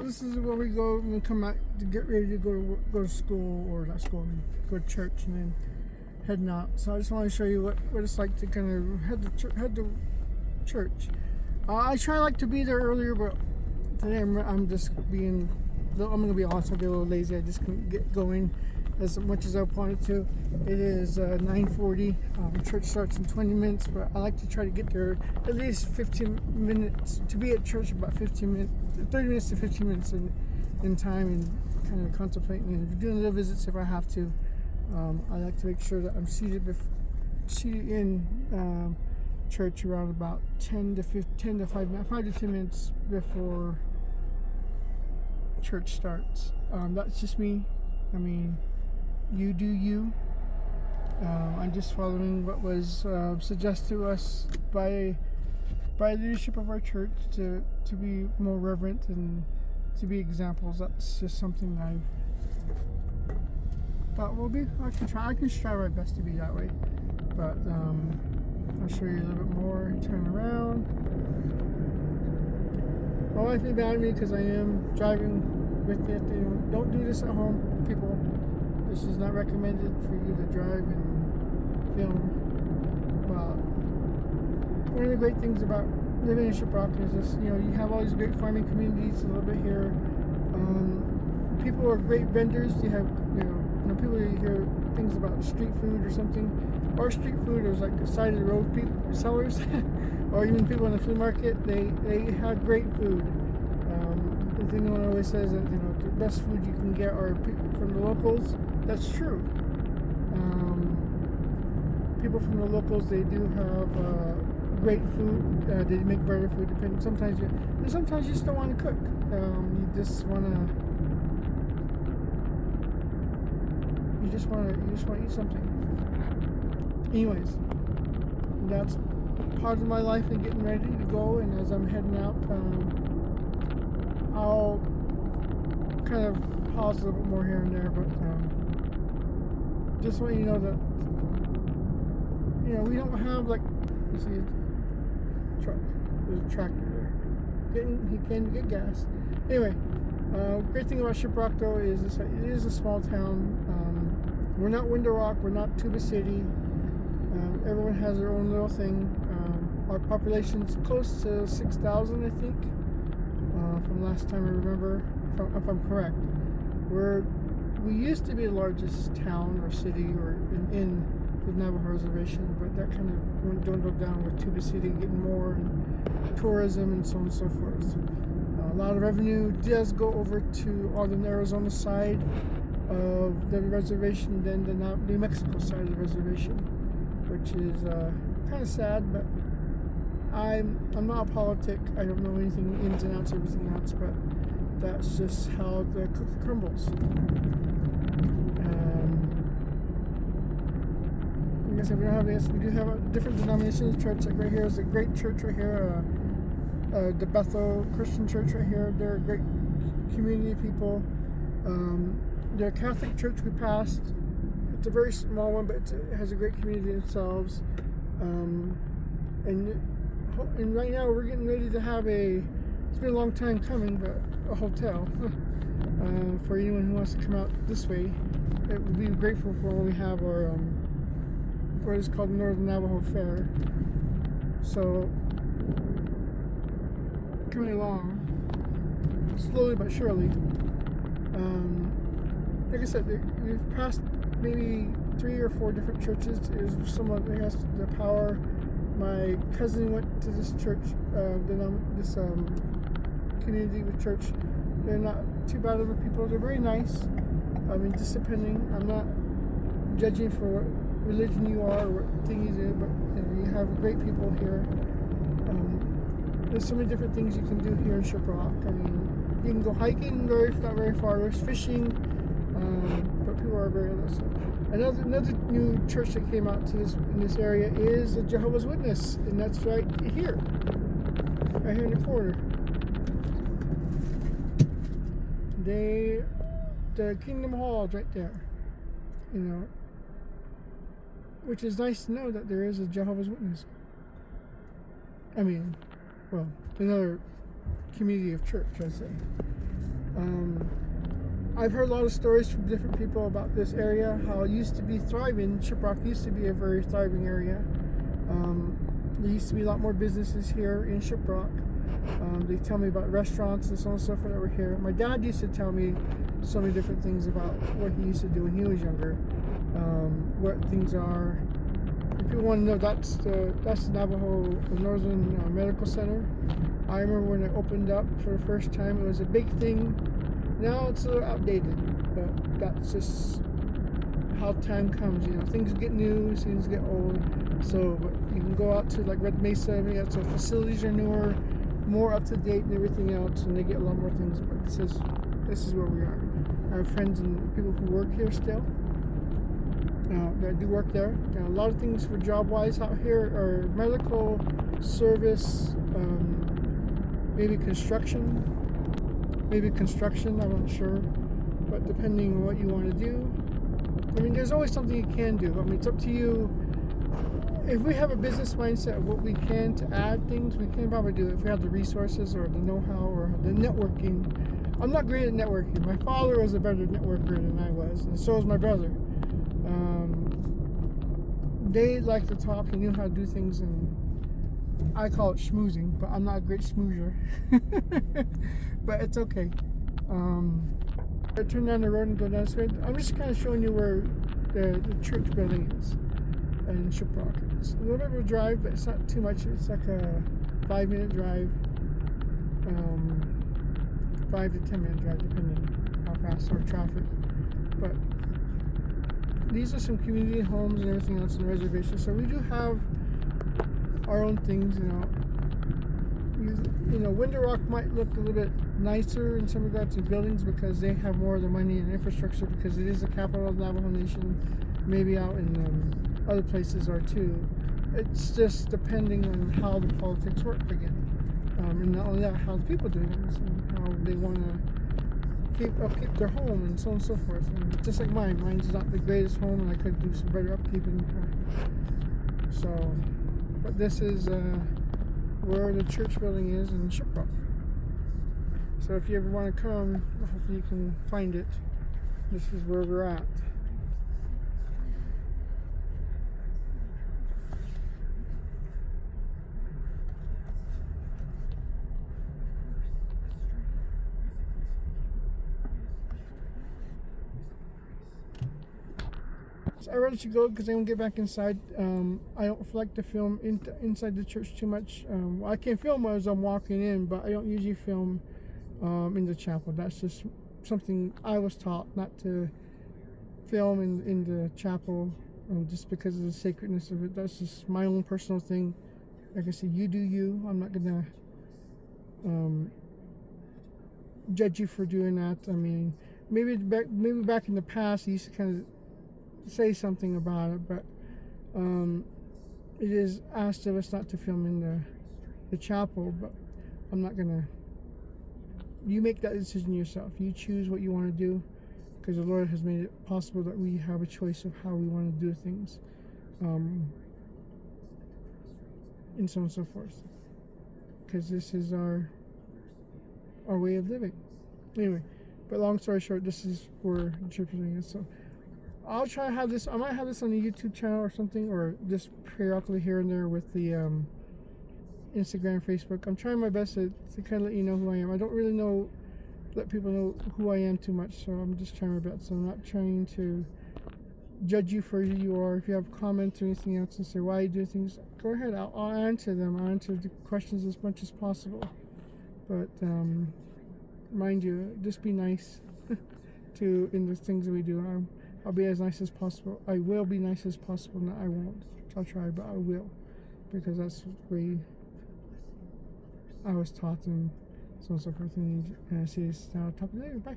this is where we go when we come out to get ready to go to school, or not school, go to church, and then heading out. So I just want to show you what it's like to kind of head to church. I try like to be there earlier, but today I'm just being. I'm gonna be honest. I'll be a little lazy. I just couldn't get going as much as I wanted to. It is 9:40. Church starts in 20 minutes, but I like to try to get there at least 15 minutes to be at church. About 15 minutes, 30 minutes to 15 minutes in time, and kind of contemplating and doing little visits if I have to. I like to make sure that I'm seated in church around about 5 to 10 minutes before church starts. That's just me. I mean, you do you. I'm just following what was suggested to us by the leadership of our church to be more reverent and to be examples. That's just something I've thought I can strive my best to be that way. But I'll show you a little bit more. Turn around. My wife is mad at me because I am driving with it. Don't do this at home, people. This is not recommended for you to drive and film. But one of the great things about living in Shiprock is this, you have all these great farming communities a little bit here. People are great vendors. You have, people, you hear things about street food or something. Our street food is like the side of the road sellers, or even people in the flea market. They have great food. The thing one always says that the best food you can get are from the locals. That's true. People from the locals, they do have great food. They make better food. Sometimes you just don't want to cook. You just want to eat something. Anyways, that's part of my life and getting ready to go. And as I'm heading out, I'll kind of pause a little bit more here and there, but just want you to know that we don't have, like, you see a truck. There's a tractor there. He can get gas. Anyway, great thing about Shiprock though is it is a small town. We're not Window Rock. We're not Tuba City. Everyone has their own little thing. Our population's close to 6,000, I think, from last time I remember, if I'm correct. We used to be the largest town or city or in the Navajo Reservation, but that kind of dwindled down with Tuba City getting more, and tourism and so on and so forth. A lot of revenue does go over to all the Arizona side of the reservation, then the New Mexico side of the reservation, which is kind of sad, but I'm not a politic. I don't know anything ins and outs, everything else, but that's just how the cookie crumbles. Like I said, we don't have this. We do have a different denomination of church. Like right here is a great church right here, the Bethel Christian Church right here. They're a great community of people. The Catholic church we passed, it's a very small one, but it has a great community themselves. And right now we're getting ready to have it's been a long time coming, but a hotel. For anyone who wants to come out this way, it would be grateful for when we have our, what is called Northern Navajo Fair. So, coming along, slowly but surely. Like I said, we've passed maybe 3 or 4 different churches. There's someone that has the power. My cousin went to this church, this community with church. They're not too bad of a people. They're very nice. I mean, just depending. I'm not judging for what religion you are or what thing you do, but you have great people here. There's so many different things you can do here in Shiprock. I mean, you can go hiking not very far. There's fishing, but people are very nice. Another new church that came out in this area is the Jehovah's Witness, and that's right here in the corner. The Kingdom Hall is right there, which is nice to know that there is a Jehovah's Witness. I mean, well, another community of church, I say. I've heard a lot of stories from different people about this area, how it used to be thriving. Shiprock used to be a very thriving area. There used to be a lot more businesses here in Shiprock. They tell me about restaurants and so on and so forth that were here. My dad used to tell me so many different things about what he used to do when he was younger, what things are. If people want to know, that's the Navajo Northern Medical Center. I remember when it opened up for the first time, it was a big thing. Now it's a little outdated, but that's just how time comes. You know, things get new, things get old. So, but you can go out to like Red Mesa, so facilities are newer, more up to date, and everything else, and they get a lot more things. But this is where we are. I have friends and people who work here still. That do work there. A lot of things for job-wise out here are medical, service, maybe construction. I'm not sure, but depending on what you want to do. I mean, there's always something you can do. I mean, it's up to you. If we have a business mindset of what we can to add things, we can probably do it. If we have the resources or the know-how or the networking. I'm not great at networking. My father was a better networker than I was, and so was my brother. They like to talk and knew how to do things, and I call it schmoozing, but I'm not a great schmoozer. But it's okay. I turn down the road and go down this way. I'm just kind of showing you where the church building is in Shiprock. It's a little bit of a drive, but it's not too much. It's like a 5-minute drive, 5 to 10-minute drive, depending how fast or traffic. But these are some community homes and everything else in the reservation. So we do have our own things, you know. Window Rock might look a little bit nicer in some regards to buildings because they have more of the money and infrastructure because it is the capital of the Navajo Nation. Maybe out in other places are too. It's just depending on how the politics work again. And not only that, how the people do things and how they want to upkeep their home and so on and so forth. And just like mine's not the greatest home, and I could do some better upkeeping. So, but this is where the church building is in Shiprock. So if you ever want to come, hopefully you can find it. This is where we're at. So I rather you go because I won't get back inside. I don't like to film inside the church too much. I can film as I'm walking in, but I don't usually film in the chapel. That's just something I was taught not to film in the chapel, just because of the sacredness of it. That's just my own personal thing. Like I said, you do you. I'm not gonna judge you for doing that. I mean, maybe back in the past, I used to kind of say something about it, but it is asked of us not to film in the chapel. But I'm not gonna. You make that decision yourself. You choose what you want to do, because the Lord has made it possible that we have a choice of how we want to do things, and so on and so forth. Because this is our way of living. Anyway, but long story short, this is where the church is doing it. So I'll try to have this. I might have this on the YouTube channel or something, or just periodically here and there with the Instagram, Facebook. I'm trying my best to kind of let you know who I am. I don't really let people know who I am too much, so I'm just trying my best. So I'm not trying to judge you for who you are. If you have comments or anything else and say why you do things, go ahead. I'll answer them. I'll answer the questions as much as possible. But mind you, just be nice in the things that we do. I'll be as nice as possible. I will be nice as possible. No, I won't. I'll try, but I will, because that's the way I was taught, and so on and so forth. And see this top of the day. Bye.